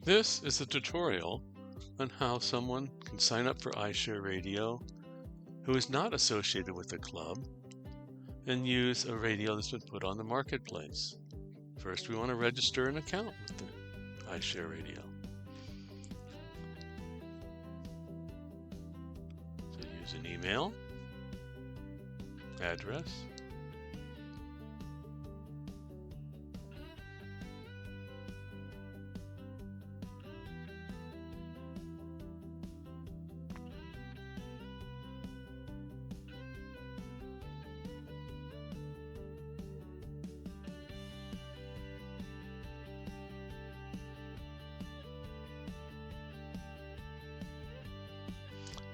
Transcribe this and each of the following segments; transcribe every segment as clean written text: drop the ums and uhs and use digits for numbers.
This is a tutorial on how someone can sign up for iShare Radio who is not associated with a club and use a radio that's been put on the marketplace. First, we want to register an account with the iShare Radio. So use an email, address,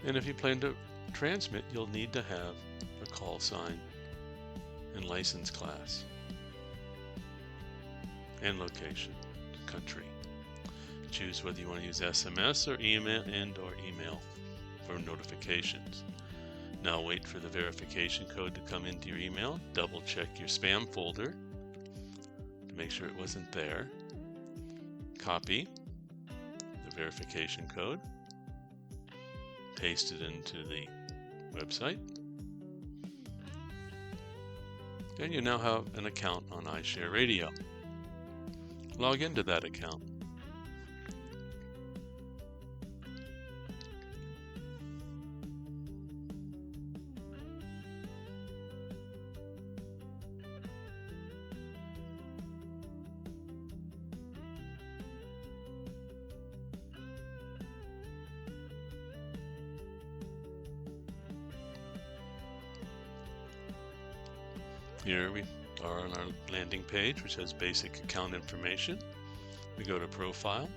and if you plan to transmit, you'll need to have a call sign and license class and location, country. Choose whether you want to use SMS or email for notifications. Now wait for the verification code to come into your email. Double check your spam folder to make sure it wasn't there. Copy the verification code. Paste it into the website. And you now have an account on iShare Radio. Log into that account. Here we are on our landing page, which has basic account information. We go to Profile.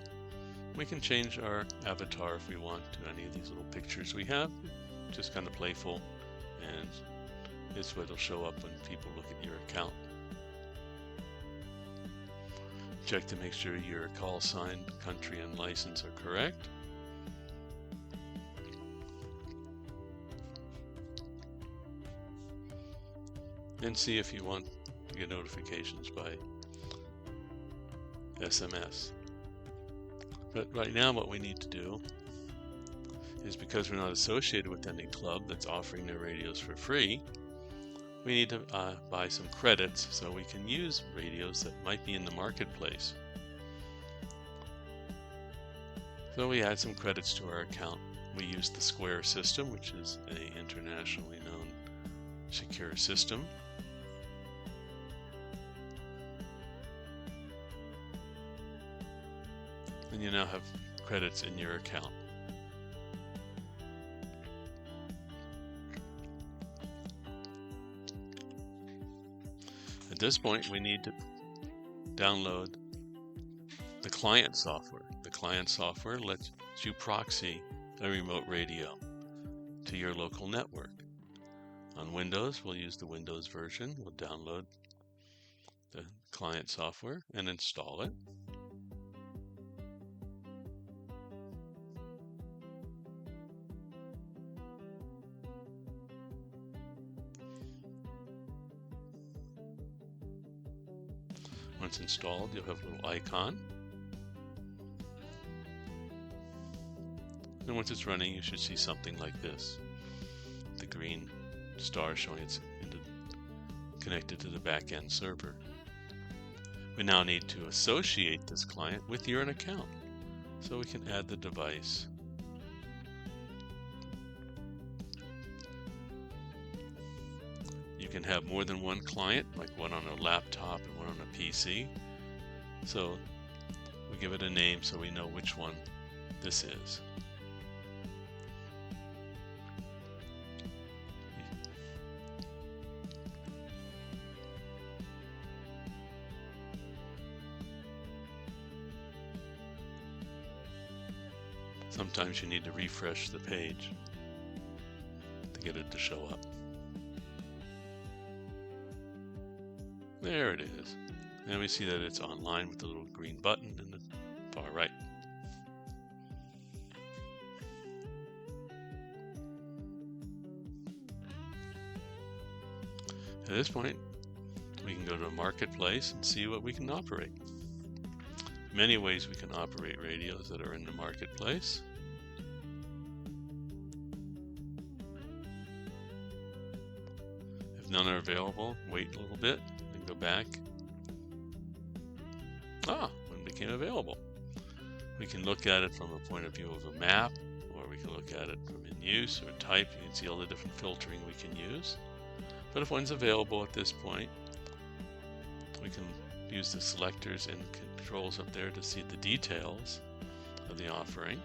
We can change our avatar if we want to any of these little pictures we have. Just kind of playful, and it's what will show up when people look at your account. Check to make sure your call sign, country, and license are correct. And see if you want to get notifications by SMS. But right now what we need to do is, because we're not associated with any club that's offering their radios for free, we need to buy some credits so we can use radios that might be in the marketplace. So we add some credits to our account. We use the Square system, which is an internationally known secure system. And you now have credits in your account. At this point, we need to download the client software. The client software lets you proxy a remote radio to your local network. On Windows, we'll use the Windows version. We'll download the client software and install it. Once installed, you'll have a little icon. And once it's running, you should see something like this. The green star showing it's connected to the back-end server. We now need to associate this client with your account. So we can add the device. You can have more than one client, like one on a laptop and one on a PC. So we give it a name so we know which one this is. Sometimes you need to refresh the page to get it to show up. There it is. And we see that it's online with the little green button in the far right. At this point, we can go to a marketplace and see what we can operate. many ways we can operate radios that are in the marketplace. If none are available, wait a little bit and go back. One became available. We can look at it from a point of view of a map, or we can look at it from in use or type. You can see all the different filtering we can use. But if one's available at this point, we can use the selectors and controls up there to see the details of the offering,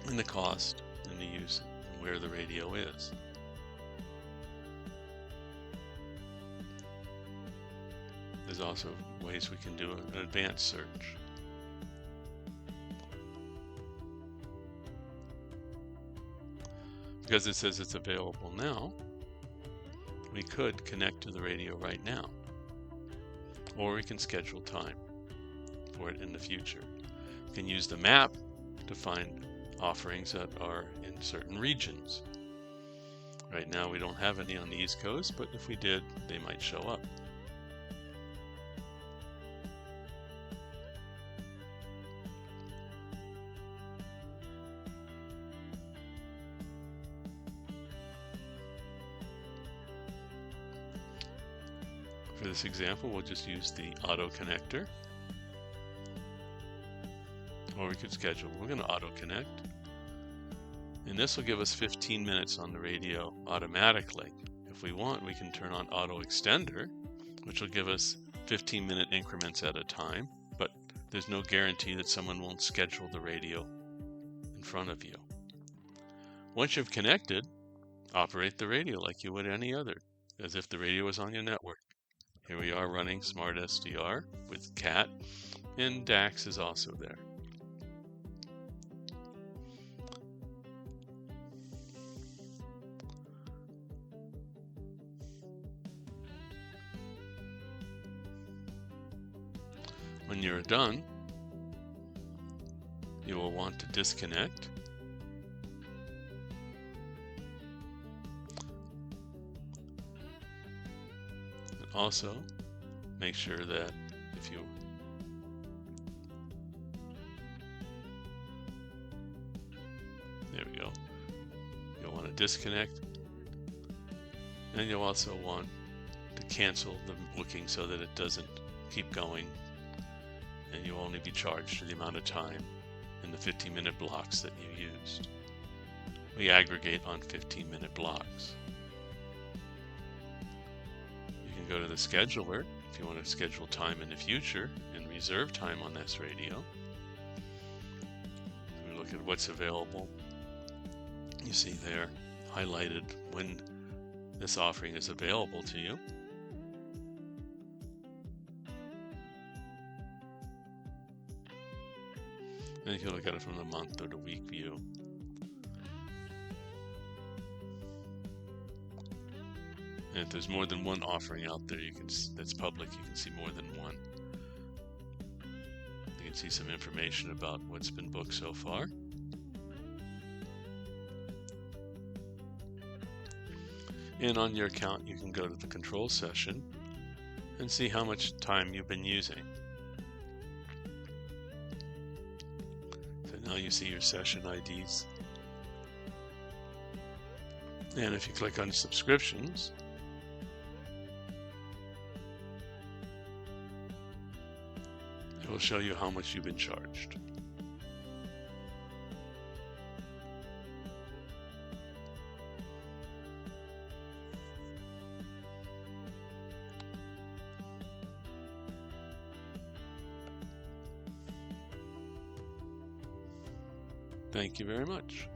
and the cost, and the use, and where the radio is. There's also ways we can do an advanced search. Because it says it's available now, we could connect to the radio right now, or we can schedule time for it in the future. We can use the map to find offerings that are in certain regions. Right now we don't have any on the East Coast, but if we did, they might show up. For this example, we'll just use the auto connector, or we could schedule. We're going to auto connect, and this will give us 15 minutes on the radio automatically. If we want, we can turn on auto extender, which will give us 15-minute increments at a time, but there's no guarantee that someone won't schedule the radio in front of you. Once you've connected, operate the radio like you would any other, as if the radio was on your network. Here we are running Smart SDR with CAT, and DAX is also there. When you're done, you will want to disconnect. Also, make sure that if you there we go. You'll want to disconnect, and you'll also want to cancel the booking so that it doesn't keep going, and you'll only be charged for the amount of time in the 15-minute blocks that you used. We aggregate on 15-minute blocks. Go to the scheduler if you want to schedule time in the future and reserve time on this radio. We look at what's available. You see there highlighted when this offering is available to you. And you can look at it from the month or the week view. And if there's more than one offering out there, that's public, you can see more than one. You can see some information about what's been booked so far. And on your account, you can go to the control session and see how much time you've been using. So now you see your session IDs. And if you click on subscriptions, it will show you how much you've been charged. Thank you very much.